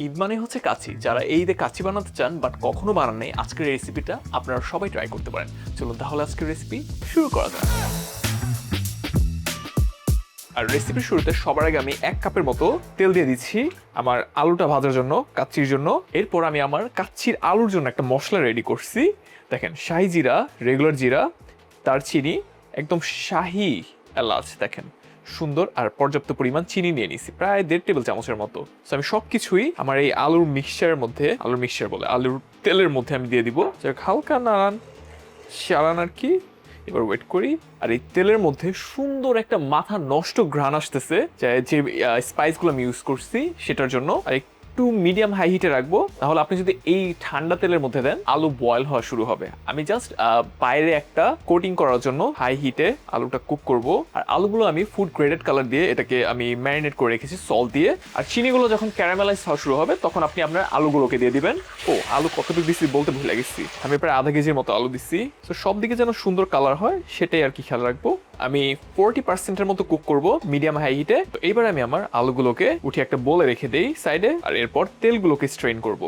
ঈদ মানে হচ্ছে কাচ্চি। যারা এই ঈদে কাচ্চি বানাতে চান বাট কখনো বানান নাই, আজকের রেসিপিটা আপনারা সবাই ট্রাই করতে পারেন। চলুন তাহলে আজকের রেসিপি শুরু করা যাক। আর রেসিপির শুরুতে সবার আগে আমি 1 কাপের মতো তেল দিয়ে দিচ্ছি আমার আলুটা ভাজার জন্য, কাচ্চির জন্য। এরপর আমি আমার কাচ্চির আলুর জন্য একটা মশলা রেডি করছি। দেখেন, শাহি জিরা, রেগুলার জিরা, দারচিনি, একদম শাহি এলাচ, দেখেন সুন্দর, আর পর্যাপ্ত পরিমাণ চিনি নিয়ে নিছি, প্রায় 1.5 টেবিল চামচের মতো। তো আমি সবকিছুই আমার এই আলুর মিক্সচারের মধ্যে, আলুর তেলের মধ্যে আমি দিয়ে দিব। হালকা নাড়ান আর কি, এবার ওয়েট করি। আর এই তেলের মধ্যে সুন্দর একটা মাথা নষ্ট ঘ্রাণ আসতেছে, যে স্পাইসগুলো আমি ইউজ করছি সেটার জন্য। আর একটু মিডিয়াম হাই হিটে রাখবো, তাহলে আপনি যদি এই ঠান্ডা তেলের মধ্যে দেন আলু বয়েল হওয়া শুরু হবে। আমি জাস্ট বাইরে একটা কোটিং করার জন্য হাই হিটে আলুটা কুক করব। আর আলুগুলো আমি ফুড গ্রেডেড কালার দিয়ে এটাকে আমি ম্যারিনেট করে রেখেছি সল্ট দিয়ে। আর চিনিগুলো যখন ক্যারামেলাইজ হওয়া শুরু হবে তখন আপনি আপনার আলুগুলোকে দিয়ে দিবেন। ও, আলু কতটুকু দিচ্ছি বলতে ভুলে গেছি, আমি প্রায় আধা কেজির মতো আলু দিচ্ছি। তো সব দিকে যেন সুন্দর কালার হয় সেটাই আর কি খেয়াল রাখবো। আমি 40%-এর মতো কুক করব মিডিয়াম হাই হিটে। তো এইবার আমি আমার আলুগুলোকে উঠিয়ে একটা বোলে রেখে দেই সাইডে, আর এরপর তেলগুলোকে স্ট্রেন করব।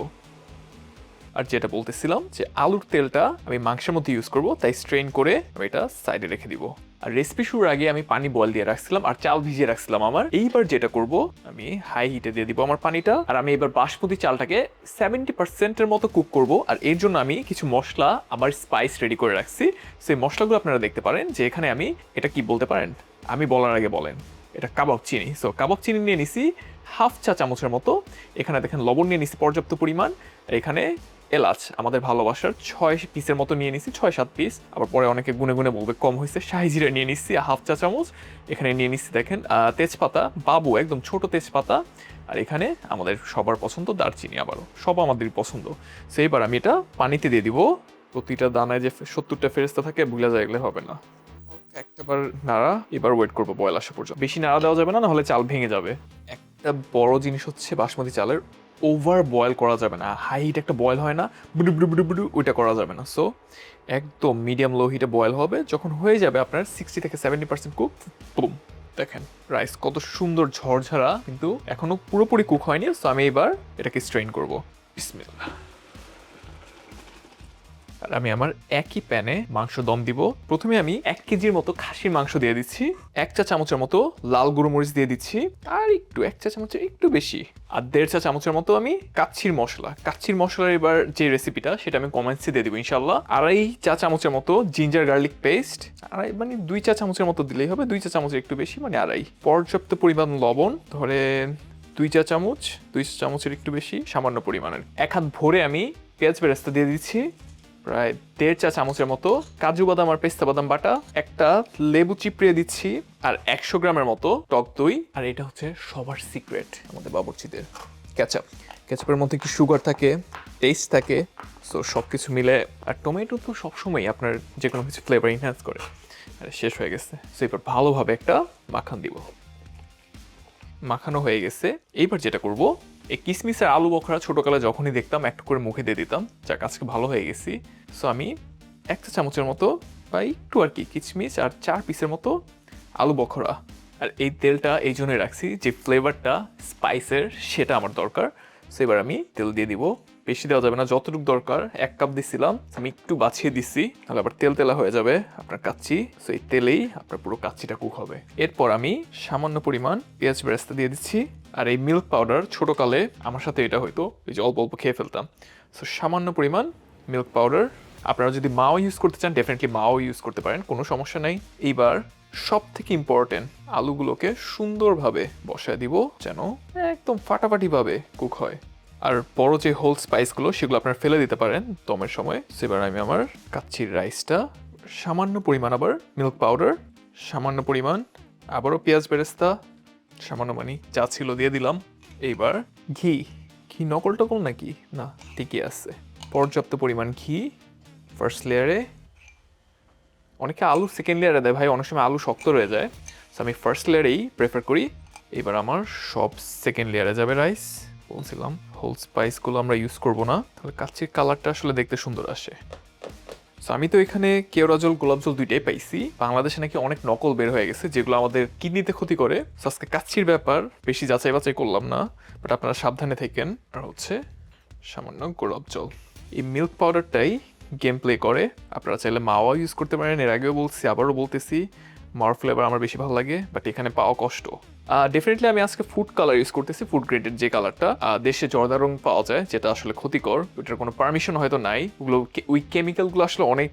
আর যেটা বলতেছিলাম যে আলুর তেলটা আমি মাংসের মধ্যে ইউজ করব, তাই স্ট্রেন করে আমি এটা সাইডে রেখে দিব। আর রেসিপি শুরুর আগে আমি পানি বয়েল দিয়ে রাখছিলাম আর চাল ভিজিয়ে রাখছিলাম আমার। এইবার যেটা করব, আমি হাই হিটে দিয়ে দিব আমার পানিটা। আর আমি এবার বাসমতি চালটাকে 70%-এর মতো কুক করব। আর এর জন্য আমি কিছু মশলা আবার স্পাইস রেডি করে রাখছি। সেই মশলাগুলো আপনারা দেখতে পারেন যে এখানে আমি, এটা কি বলতে পারেন, আমি বলার আগে বলেন, এটা কাবাব চিনি। সো কাবাব চিনি নিয়ে নিছি হাফ চা চামচের মতো। এখানে দেখেন লবণ নিয়ে নিছি পর্যাপ্ত পরিমাণ। এখানে এলাচ আমাদের ভালোবাসার 6 পিসের মতো নিয়ে নিছি, 6-7 পিস। আবার পরে অনেকে গুনে গুনে বলবে কম হয়েছে। শাহি জিরা নিয়ে নিচ্ছি হাফ চা চামচ। এখানে নিয়ে নিচ্ছি দেখেন তেজপাতা, বাবু একদম ছোট তেজপাতা। আর এখানে আমাদের সবার পছন্দ দারচিনি, আবারও সব আমাদেরই পছন্দ। সো এবার আমি এটা পানিতে দিয়ে দিব। প্রতিটা দানায় যে 70টা ফেরেস্তা থাকে ভুলে যাইলে হবে না। একটাবার নাড়া, এবার ওয়েট করবো বয়েল আসা পর্যন্ত। বেশি নাড়া দেওয়া যাবে না, নাহলে চাল ভেঙে যাবে। একটা বড় জিনিস হচ্ছে বাসমতি চালের ওভার বয়েল করা যাবে না। হাই হিট একটা বয়েল হয় না, বুডু বুডু বুডু বুডু, ওইটা করা যাবে না। সো একদম মিডিয়াম লো হিটে বয়েল হবে। যখন হয়ে যাবে আপনার 60-70% কুক, বুম, দেখেন রাইস কত সুন্দর ঝরঝরা, কিন্তু এখনো পুরোপুরি কুক হয়নি। সো আমি এবার এটাকে স্ট্রেন করবো। বিসমিল্লাহ। আর আমি আমার একই প্যানে মাংস দম দিব। প্রথমে আমি 1 কেজির মতো খাসির মাংস দিয়ে দিচ্ছি, 1 চা চামচের মতো লাল গুঁড়ো মরিচ দিয়ে দিচ্ছি, আর একটু 1 চা চামচের একটু বেশি, আর 1.5 চা চামচের মতো আমি কাচ্চির মশলার এবার যে রেসিপিটা সেটা আমি কমেন্টসে দিয়ে দিব ইনশাল্লাহ। 2.5 চা চামচের মতো জিঞ্জার গার্লিক পেস্ট, মানে 2 চা চামচের মতো দিলেই হবে, 2 চা চামচের একটু বেশি, মানে 2.5। পর্যাপ্ত পরিমাণ লবণ, ধরেন 2 চা চামচ, 2 চা চামচের একটু বেশি, সামান্য পরিমাণের। 1 হাত ভরে আমি পেঁয়াজ বেরেস্তা দিয়ে দিচ্ছি, প্রায় 1.5 চা চামচের মতো কাজু বাদাম আর পেস্তা বাদাম বাটা, একটা লেবু চিপড়িয়ে দিচ্ছি, আর 100 গ্রামের মতো টক দই। আর এটা হচ্ছে সবার সিক্রেট, আমাদের বাবুর্চিদের, কেচাপের মধ্যে কি সুগার থাকে, টেস্ট থাকে। সো সব কিছু মিলে, আর টমেটো তো সবসময় আপনার যে কোনো কিছু ফ্লেভার এনহ্যান্স করে। আর শেষ হয়ে গেছে। সো এবার ভালোভাবে একটা মাখান দিব। মাখানো হয়ে গেছে। এইবার যেটা করব, এই কিসমিস আর আলু বখরা ছোটকালে যখনই দেখতাম একটু করে মুখে দিয়ে দিতাম। যাক, আজকে ভালো হয়ে গেছি। সো আমি 1 চা চামচের মতো বা একটু আর কি কিসমিস আর 4 পিসের মতো আলু বখরা। আর এই তেলটা এই জন্যই রাখছি যে ফ্লেভারটা স্পাইসের সেটা আমার দরকার। সো এবার আমি তেল দিয়ে দিব, বেশি দেওয়া যাবে না, যতটুকু দরকার। 1 কাপ দিছিলাম, আমি একটু বাছিয়ে দিচ্ছি, তাহলে আবার তেল তেলা হয়ে যাবে আপনার কাচ্চি। সো এই তেলেই আপনার পুরো কাচ্চিটা কুক হবে। এরপর আমি সামান্য পরিমাণ পেঁয়াজ বেরেস্তা দিয়ে দিচ্ছি। আর এই মিল্ক পাউডার, ছোটকালে আমার সাথে এটা হয়তো এই যে অল্প অল্প খেয়ে ফেলতাম। সো সামান্য পরিমাণ মিল্ক পাউডার। আপনারা যদি মাও ইউজ করতে চান ডেফিনেটলি মাও ইউজ করতে পারেন, কোনো সমস্যা নাই। এইবার সব থেকে ইম্পর্টেন্ট, আলুগুলোকে সুন্দরভাবে বসায় দিব যেন একদম ফাটাফাটিভাবে কুক হয়। আর বড় যে হোল স্পাইসগুলো সেগুলো আপনারা ফেলে দিতে পারেন দমের সময়। সেবার আমি আমার কাচ্চির রাইসটা, সামান্য পরিমাণ আবার মিল্ক পাউডার, সামান্য পরিমাণ আবারও পেঁয়াজ বেরেস্তা, সামান্য যা ছিল দিয়ে দিলাম। এইবার ঘি নকল টকল নাকি, না ঠিকই আছে, পর্যাপ্ত পরিমাণ ঘি ফার্স্ট লেয়ারে। অনেকে আলু সেকেন্ড লেয়ারে দেয় ভাই, অনেক সময় আলু শক্ত রয়ে যায়। সো আমি ফার্স্ট লেয়ারেই প্রেফার করি। এবার আমার সব সেকেন্ড লেয়ারে যাবে রাইস। বলছিলাম হোল স্পাইসগুলো আমরা ইউজ করব না, তাহলে কাচ্চির কালারটা আসলে দেখতে সুন্দর আসে। সো আমি তো এখানে কেওড়া জল গোলাপ জল দুইটাই পাইছি। বাংলাদেশে নাকি অনেক নকল বের হয়ে গেছে যেগুলো আমাদের কিডনিতে ক্ষতি করে। সো আজকে কাচ্চির ব্যাপার বেশি যাচাই বাছাই করলাম না, বাট আপনারা সাবধানে থাকেন। আর হচ্ছে সামান্য গোলাপ জল, এই মিল্ক পাউডারটাই গেম প্লে করে। আপনারা চাইলে মাওয়া ইউজ করতে পারেন, এর আগেও বলছি আবারও বলতেছি, মাওয়ার ফ্লেভার আমার বেশি ভালো লাগে, বাট এখানে পাওয়া কষ্ট। ডেফিনেটলি আমি আজকে ফুড কালার ইউজ করতেছি, ফুড গ্রেডের যে কালারটা দেশে জর্দা রং পাওয়া যায়, যেটা আসলে ক্ষতিকর, ওইটার কোনো পারমিশন হয়তো নাই। ওগুলো ওই কেমিক্যালগুলো আসলে অনেক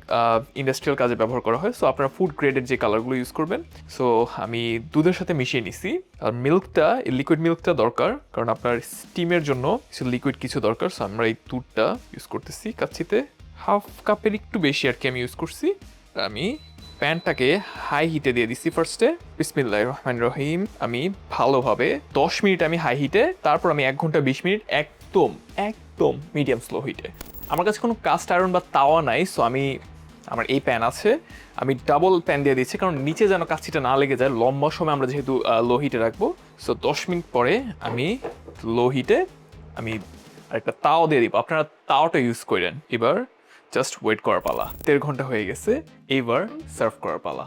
ইন্ডাস্ট্রিয়াল কাজে ব্যবহার করা হয়। সো আপনারা ফুড গ্রেডের যে কালারগুলো ইউজ করবেন। সো আমি দুধের সাথে মিশিয়ে নিছি। আর মিল্কটা, লিকুইড মিল্কটা দরকার, কারণ আপনার স্টিমের জন্য কিছু লিকুইড কিছু দরকার। সো আমরা এই দুধটা ইউজ করতেছি কাচ্চিতে, হাফ কাপের একটু বেশি আর কি আমি ইউজ করছি। আমি প্যানটাকে হাই হিটে দিয়ে দিচ্ছি ফার্স্টে। বিসমিল্লাহির রহমানির রহিম। আমি ভালোভাবে 10 মিনিট আমি হাই হিটে, তারপর আমি 1 ঘন্টা 20 মিনিট একদম একদম মিডিয়াম স্লো হিটে। আমার কাছে কোনো কাস্ট আয়রন বা তাওয়া নাই, সো আমার এই প্যান আছে, আমি ডাবল প্যান দিয়ে দিচ্ছি, কারণ নিচে যেন কাচ্চিটা না লেগে যায়। লম্বা সময় আমরা যেহেতু লো হিটে রাখবো, সো 10 মিনিট পরে আমি লো হিটে আমি আরেকটা তাওয়া দিয়ে দিব। আপনারা তাওয়াটা ইউজ করেন। এবার জাস্ট ওয়েট করার পালা। 1.5 ঘন্টা হয়ে গেছে, এবার সার্ভ করার পালা।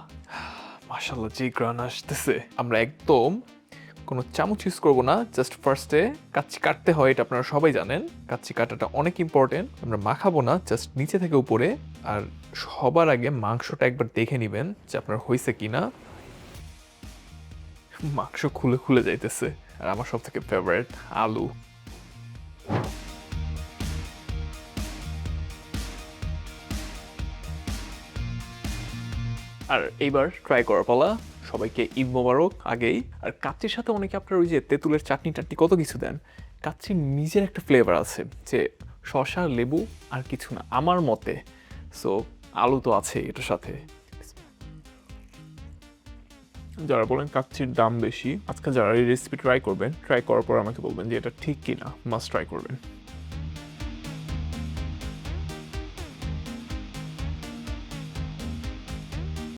মাশাআল্লাহ, যে গ্রান আসতেছে। আমরা একদম কোনো চামচ ইউজ করবো না, জাস্ট ফার্স্টে কাচ্চি কাটতে হয়, এটা আপনারা সবাই জানেন। কাচ্চি কাটাটা অনেক ইম্পর্টেন্ট। আমরা মাখাবো না, জাস্ট নিচে থেকে উপরে। আর সবার আগে মাংসটা একবার দেখে নেবেন যে আপনার হয়েছে কিনা। মাংস খুলে খুলে যাইতেছে। আর আমার সব থেকে ফেভারিট আলু। আর এইবার ট্রাই করার পালা। সবাইকে ঈদ মোবারক আগেই। আর কাচ্চির সাথে অনেকে আপনার ওই যে তেঁতুলের চাটনি টাটনি কত কিছু দেন। কাচ্চির নিজের একটা ফ্লেভার আছে, যে শসা লেবু আর কিছু না আমার মতে। সো আলু তো আছে এটার সাথে। যারা বলেন কাচ্চির দাম বেশি, আজকে যারা এই রেসিপি ট্রাই করবেন, ট্রাই করার পর আমাকে বলবেন যে এটা ঠিক কিনা, মাস্ট ট্রাই করবেন।